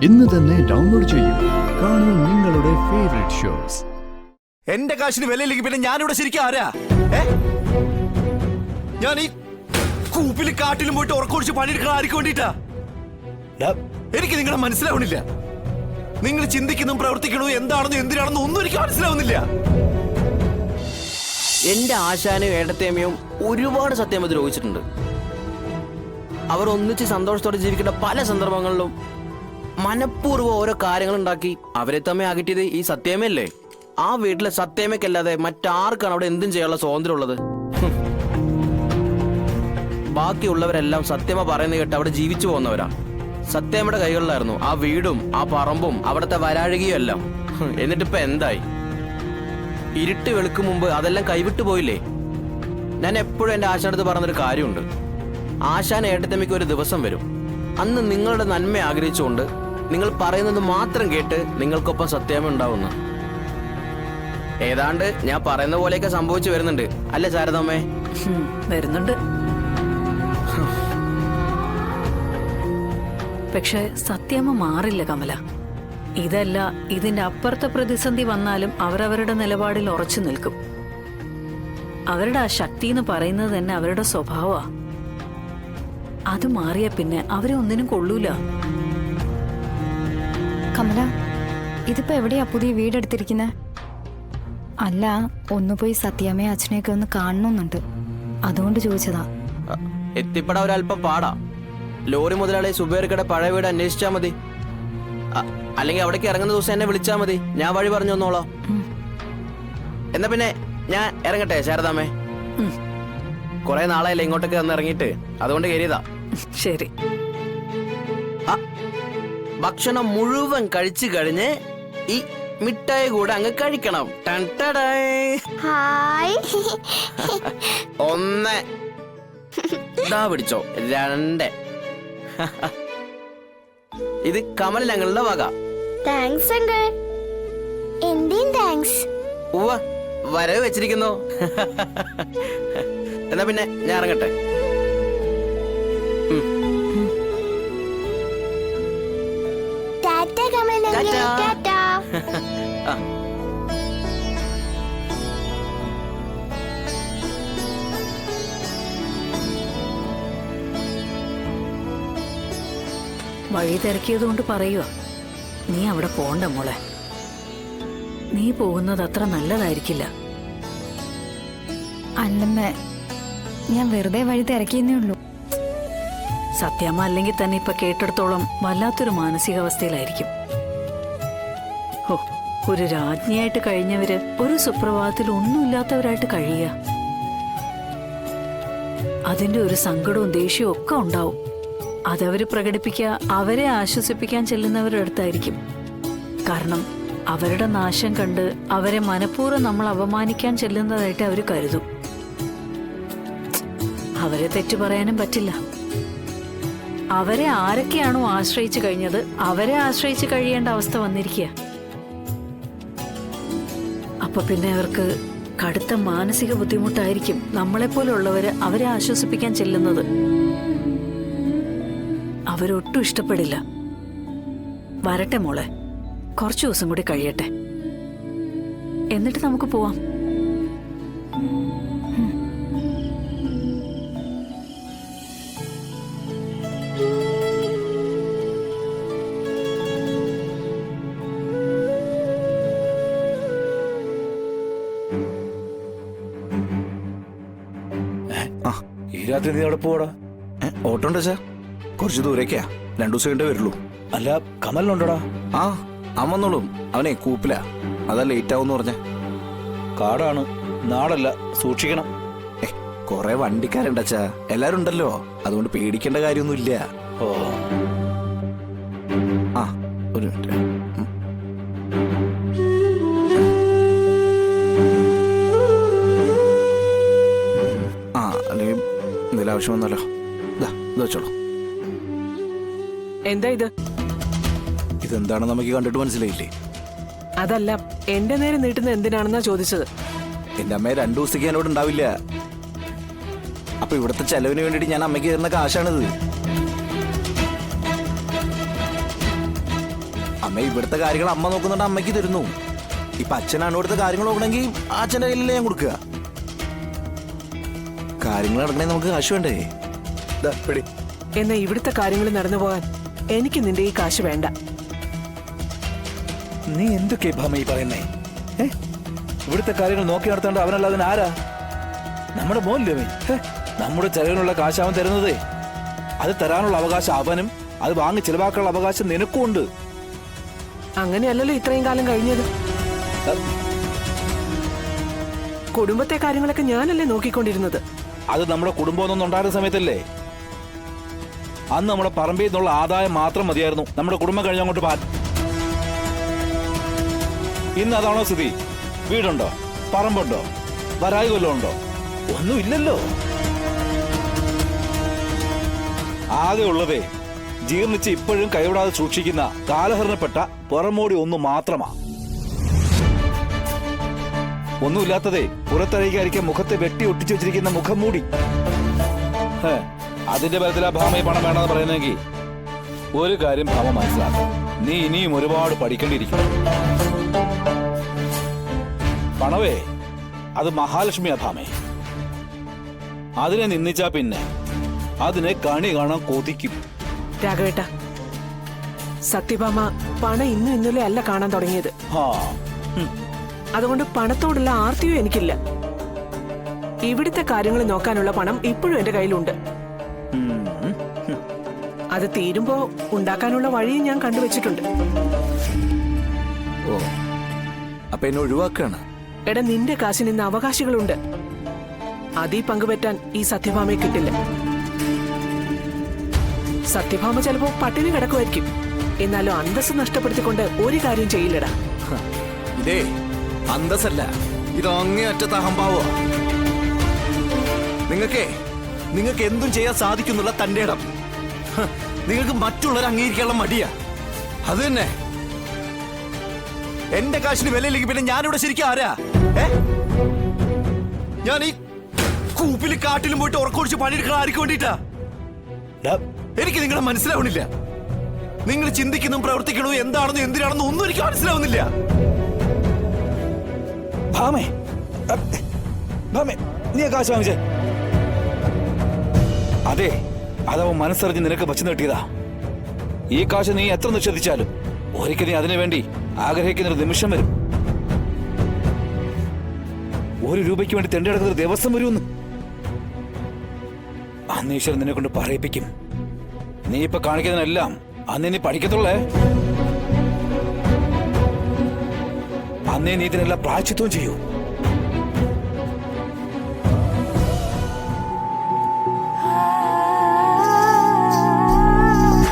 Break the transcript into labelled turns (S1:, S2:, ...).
S1: ഇന്ന് തന്നെ ഡൗൺലോഡ് ചെയ്യൂ. കാണൂ നിങ്ങളുടെ ഫേവറേറ്റ് ഷോസ്.
S2: എന്റെ കാശിന് വിലയില്ലെങ്കിൽ പിന്നെ ഞാനിവിടെ ശരിക്കും ആരാ? ഞാൻ ഈ കൂപ്പിലും കാട്ടിലും പോയിട്ട് ഉറക്കൊടിച്ച് പണിയെടുക്കാൻ ആർക്ക് വേണ്ടിട്ടാ? എനിക്ക് നിങ്ങളെ മനസ്സിലാവണില്ല. നിങ്ങൾ ചിന്തിക്കുന്നതും പ്രവർത്തിക്കണതും എന്താണെന്നും എന്തിനാണെന്നും ഒന്നും എനിക്ക് മനസ്സിലാവുന്നില്ല.
S3: എന്റെ ആശാനും ഏടത്തേമയും ഒരുപാട് സത്യമ ദ്രോഹിച്ചിട്ടുണ്ട്. അവർ ഒന്നിച്ച് സന്തോഷത്തോടെ ജീവിക്കേണ്ട പല സന്ദർഭങ്ങളിലും മനഃപൂർവ്വം ഓരോ കാര്യങ്ങൾ ഉണ്ടാക്കി അവരെ തമ്മിൽ അകറ്റിയത് ഈ സത്യമല്ലേ? ആ വീട്ടിലെ സത്യമയ്ക്കല്ലാതെ മറ്റാർക്കാണ് അവിടെ എന്തും ചെയ്യാനുള്ള സ്വാതന്ത്ര്യം ഉള്ളത്? ബാക്കിയുള്ളവരെല്ലാം സത്യമ പറയുന്നത് കേട്ട് അവിടെ ജീവിച്ചു പോകുന്നവരാ. സത്യമയുടെ കൈകളിലായിരുന്നു ആ വീടും ആ പറമ്പും അവിടുത്തെ വരാഴുകയും എല്ലാം. എന്നിട്ടിപ്പോ എന്തായി? ഇരുട്ട് വെളുക്കും മുമ്പ് അതെല്ലാം കൈവിട്ടു പോയില്ലേ? ഞാൻ എപ്പോഴും എന്റെ ആശാനടുത്ത് പറഞ്ഞൊരു കാര്യമുണ്ട്. ആശാൻ ഏട്ടത്തമ്മയ്ക്ക് ഒരു ദിവസം വരും, അന്ന് നിങ്ങളുടെ നന്മ ആഗ്രഹിച്ചുകൊണ്ട് നിങ്ങൾ പറയുന്നത് മാത്രം കേട്ട് നിങ്ങൾക്കൊപ്പം സത്യമ ഉണ്ടാവുന്നു. ഏതാണ്ട് ഞാൻ പറയുന്ന പോലെയൊക്കെ സംഭവിച്ചു വരുന്നുണ്ട് അല്ലേ ശാരദാമ്മേ?
S4: വരുന്നുണ്ട്. പക്ഷെ സത്യമ്മ മാറില്ല കമല. ഇതല്ല, ഇതിന്റെ അപ്പുറത്തെ പ്രതിസന്ധി വന്നാലും അവരവരുടെ നിലപാടിൽ ഉറച്ചു നിൽക്കും. അവരുടെ ആ ശക്തി എന്ന് പറയുന്നത് തന്നെ അവരുടെ സ്വഭാവമാ. അത് മാറിയ പിന്നെ അവരെ ഒന്നിനും കൊള്ളൂല.
S5: കമല, ഇതിപ്പോ എവിടെയാ പുതിയ വീടെടുത്തിരിക്കുന്നത്? അല്ല, ഒന്ന് പോയി സത്യാമ്മയും അച്ഛനെയൊക്കെ ഒന്ന് കാണണമെന്നുണ്ട്, അതുകൊണ്ട് ചോദിച്ചതാ.
S3: എത്തിപ്പെടാൻ ഒരല്പം പാടാ. ലോറി മുതലാളി സുബേർക്കടെ പഴയ വീട് അന്വേഷിച്ചാ മതി. അല്ലെങ്കിൽ അവിടേക്ക് ഇറങ്ങുന്ന ദിവസം എന്നെ വിളിച്ചാ മതി, ഞാൻ വഴി പറഞ്ഞു തന്നോളാം. എന്നാ പിന്നെ ഞാൻ ഇറങ്ങട്ടെ ശാരദാമ്മേ? കുറെ നാളായില്ലേ ഇങ്ങോട്ടൊക്കെ വന്ന് ഇറങ്ങിയിട്ട്, അതുകൊണ്ട് കയറിയതാ.
S4: ശരി.
S3: ഭക്ഷണം മുഴുവൻ കഴിച്ചു കഴിഞ്ഞ് ഈ മിഠായി കൂടെ അങ്ങ് കഴിക്കണം. ഒന്ന് ഇതാ പിടിച്ചോ. രണ്ട്. ഇത് കമൽ ഞങ്ങളുടെ വക.
S6: Thanks uncle. എന്തിൻ താങ്ക്സ്?
S3: ഉവ്വ, വരവ് വെച്ചിരിക്കുന്നു. എന്നാ പിന്നെ ഞാൻ ഇറങ്ങട്ടെ.
S6: Tata Kamal uncle. ടാറ്റ.
S4: വഴി തിരക്കിയത് കൊണ്ട് പറയുക, നീ അവിടെ പോണ്ട മോളെ. നീ പോകുന്നത് അത്ര നല്ലതായിരിക്കില്ല.
S5: അല്ലമ്മേ, ഞാൻ വെറുതെ വഴി തിരക്കിയെന്നേ ഉള്ളൂ.
S4: സത്യമ്മ അല്ലെങ്കിൽ തന്നെ ഇപ്പൊ കേട്ടിടത്തോളം വല്ലാത്തൊരു മാനസികാവസ്ഥയിലായിരിക്കും. ഓ, ഒരു രാജ്ഞിയായിട്ട് കഴിഞ്ഞവര് ഒരു സുപ്രഭാതത്തിൽ ഒന്നുമില്ലാത്തവരായിട്ട് കഴിയുക. അതിന്റെ ഒരു സങ്കടവും ദേഷ്യവും ഒക്കെ ഉണ്ടാവും. അതവര് പ്രകടിപ്പിക്കുക അവരെ ആശ്വസിപ്പിക്കാൻ ചെല്ലുന്നവരുടെ അടുത്തായിരിക്കും. കാരണം അവരുടെ നാശം കണ്ട് അവരെ മനഃപൂർവ്വം നമ്മൾ അപമാനിക്കാൻ ചെല്ലുന്നതായിട്ട് അവർ കരുതും. അവരെ തെറ്റു പറയാനും പറ്റില്ല. അവരെ ആരൊക്കെയാണോ ആശ്രയിച്ചു കഴിഞ്ഞത് അവരെ ആശ്രയിച്ച് കഴിയേണ്ട അവസ്ഥ വന്നിരിക്കുക. അപ്പൊ പിന്നെ അവർക്ക് കടുത്ത മാനസിക ബുദ്ധിമുട്ടായിരിക്കും നമ്മളെപ്പോലുള്ളവര് അവരെ ആശ്വസിപ്പിക്കാൻ ചെല്ലുന്നത്. അവരൊട്ടും ഇഷ്ടപ്പെടില്ല. വരട്ടെ മോളെ, കുറച്ചു ദിവസം കൂടി കഴിയട്ടെ, എന്നിട്ട് നമുക്ക് പോവാം.
S2: ഈ രാത്രി നീ അവിടെ പോടാ? ഓട്ടോ ഉണ്ടോ സാർ? കുറച്ച് ദൂരേക്കാ, 2 ദിവസം കഴിഞ്ഞേ വരുള്ളൂ. അല്ല, കമലിനുണ്ടോടാ? ആ, അവൻ വന്നോളും. അവനെ കൂപ്പിലാ, അതാ ലേറ്റ് ആവും പറഞ്ഞ. കാടാണ്, നാടല്ല, സൂക്ഷിക്കണം. കൊറേ വണ്ടിക്കാരുണ്ടച്ചാ, എല്ലാരും ഉണ്ടല്ലോ, അതുകൊണ്ട് പേടിക്കേണ്ട കാര്യമൊന്നുമില്ല. ഓ, ആ, ഒരു മിനിറ്റ്. ആ, അല്ലെങ്കിൽ എന്തെങ്കിലും ആവശ്യം വന്നല്ലോ. ഇതാ, ഇത് വെച്ചോളൂ.
S7: എന്താ ഇത്?
S2: ഇതെന്താണെന്ന് നമുക്ക് കണ്ടിട്ട് മനസ്സിലായില്ലേ?
S7: അതല്ല, എന്റെ നേരെ നീട്ടുന്ന എന്തിനാണെന്നാ ചോദിച്ചത്.
S2: എന്റെ അമ്മയെ 2 ദിവസത്തേക്ക് എന്നോട് ഉണ്ടാവില്ല. അപ്പൊ ഇവിടുത്തെ ചെലവിന് വേണ്ടിട്ട് ഞാൻ അമ്മയ്ക്ക് തരുന്ന കാശാണിത്. അമ്മ ഇവിടുത്തെ കാര്യങ്ങൾ അമ്മ നോക്കുന്നുണ്ട്, അമ്മയ്ക്ക് തരുന്നു. ഇപ്പൊ അച്ഛനാണ് ഇവിടുത്തെ കാര്യങ്ങൾ നോക്കണമെങ്കിൽ അച്ഛൻ്റെ കയ്യിലല്ലേ ഞാൻ കൊടുക്കുക. കാര്യങ്ങൾ നടക്കണേ നമുക്ക് കാശ് വേണ്ടേ? ദാ, പിടി.
S7: എന്നാ ഇവിടുത്തെ കാര്യങ്ങൾ നടന്നു പോകാൻ എനിക്ക് നിന്റെ ഈ കാശ് വേണ്ട.
S2: നീ എന്തൊക്കെ ഭാമ ഈ പറയുന്നേ? ഇവിടുത്തെ കാര്യങ്ങൾ നോക്കി നടത്തേണ്ട അവനല്ലാതെ ആരാ? നമ്മുടെ മോനില്ലേ? നമ്മുടെ ചെലവിനുള്ള കാശ് അവൻ തരുന്നതേ. അത് തരാനുള്ള അവകാശം അവനും, അത് വാങ്ങി ചെലവാക്കാനുള്ള അവകാശം നിനക്കും ഉണ്ട്.
S7: അങ്ങനെയല്ലല്ലോ ഇത്രയും കാലം കഴിഞ്ഞത്. കുടുംബത്തെ കാര്യങ്ങളൊക്കെ ഞാനല്ലേ നോക്കിക്കൊണ്ടിരുന്നത്.
S2: അത് നമ്മുടെ കുടുംബമൊന്നും ഉണ്ടായിരുന്ന സമയത്തല്ലേ? അന്ന് നമ്മുടെ പറമ്പിൽ നിന്നുള്ള ആദായം മാത്രം മതിയായിരുന്നു നമ്മുടെ കുടുംബം കഴിഞ്ഞങ്ങോട്ട് പാൻ. ഇന്ന് അതാണോ സ്ഥിതി? വീടുണ്ടോ, പറമ്പുണ്ടോ, വരായി കൊല്ലം ഉണ്ടോ? ഒന്നുമില്ലല്ലോ. ആകെ ഉള്ളതേ ജീർണിച്ച് ഇപ്പോഴും കൈവിടാതെ സൂക്ഷിക്കുന്ന കാലഹരണപ്പെട്ട പുറമോടി ഒന്നു മാത്രമാ. ഒന്നുമില്ലാത്തതേ പുറത്തഴിക്കാതിരിക്കാൻ മുഖത്തെ വെട്ടി ഒട്ടിച്ചു വെച്ചിരിക്കുന്ന മുഖം മൂടി. അതിന്റെ ബലത്തിലാ ഭാമയെ പണം വേണമെന്ന് പറയുന്നെങ്കിൽ ഒരു കാര്യം ഭാമ മനസ്സിലാക്കാം, നീ ഇനിയും ഒരുപാട് പഠിക്കേണ്ടിയിരിക്കും. പണവേ അത് മഹാലക്ഷ്മിയാ ഭാമേ. അതിനെ നിന്ദിച്ചാ പിന്നെ അതിനെ കണി കാണാൻ കൊതിക്കും.
S7: രാഘവേട്ട, സത്യഭാമ പണം ഇന്നും ഇന്നലെ അല്ല കാണാൻ തുടങ്ങിയത്. അതുകൊണ്ട് പണത്തോടുള്ള ആർത്തിയും എനിക്കില്ല. ഇവിടുത്തെ കാര്യങ്ങൾ നോക്കാനുള്ള പണം ഇപ്പോഴും എന്റെ കയ്യിലുണ്ട്. അത് തീരുമ്പോ ഉണ്ടാക്കാനുള്ള വഴിയും ഞാൻ കണ്ടുവച്ചിട്ടുണ്ട്.
S2: ഓ, അപ്പൊ എന്നെ ഒഴിവാക്കാണ്?
S7: എടാ, നിന്റെ കാശിന് ഇന്ന് അവകാശികളുണ്ട്. അതീ പങ്കുപറ്റാൻ ഈ സത്യഭാമയെ കിട്ടില്ല. സത്യഭാമ ചിലപ്പോ പട്ടിണി കിടക്കുമായിരിക്കും, എന്നാലും അന്തസ്സ് നഷ്ടപ്പെടുത്തിക്കൊണ്ട് ഒരു കാര്യം ചെയ്യില്ലടാ.
S2: ഇതേ അന്തസ്സല്ല, ഇത് അങ്ങേയറ്റത്തെ അഹംഭാവ. നിങ്ങൾക്ക് എന്തും ചെയ്യാൻ സാധിക്കുന്നുള്ള തന്റെ ഇടം. നിങ്ങൾക്ക് മറ്റുള്ളവരെ അംഗീകരിക്കാനുള്ള മടിയാ. അത് തന്നെ. എന്റെ കാശിന് വിലയില്ലെങ്കിൽ പിന്നെ ഞാനിവിടെ ശരിക്കും ആരാ? ഞാൻ ഈ കൂപ്പിലും കാട്ടിലും പോയിട്ട് ഉറക്കൊഴിച്ച് പണിയെടുക്കണം ആർക്ക് വേണ്ടിട്ടാ? എനിക്ക് നിങ്ങളെ മനസ്സിലാവണില്ല. നിങ്ങൾ ചിന്തിക്കുന്നതും പ്രവർത്തിക്കണതും എന്താണെന്നും എന്തിനാണെന്നും ഒന്നും എനിക്ക് മനസ്സിലാവുന്നില്ല. ഭാമേ, നീ ആ കാശ് വാങ്ങിച്ചേ. അതെ, അതവൻ മനസ്സറിഞ്ഞ് നിനക്ക് വച്ചു നീട്ടിയതാ. ഈ കാശ് നീ എത്ര നിഷേധിച്ചാലും ഒരിക്കൽ നീ അതിനു വേണ്ടി ആഗ്രഹിക്കുന്നൊരു നിമിഷം വരും. 1 രൂപയ്ക്ക് വേണ്ടി തെണ്ടിയെടുക്കുന്ന ഒരു ദിവസം വരുമെന്ന് അന്ന് ഈശ്വരൻ നിന്നെ കൊണ്ട് പറയിപ്പിക്കും. നീ ഇപ്പൊ കാണിക്കുന്നതിനെല്ലാം അന്നേ നീ പഠിക്കത്തുള്ളേ. അന്നേ നീ ഇതിനെല്ലാം പ്രായശ്ചിത്വം ചെയ്യൂ.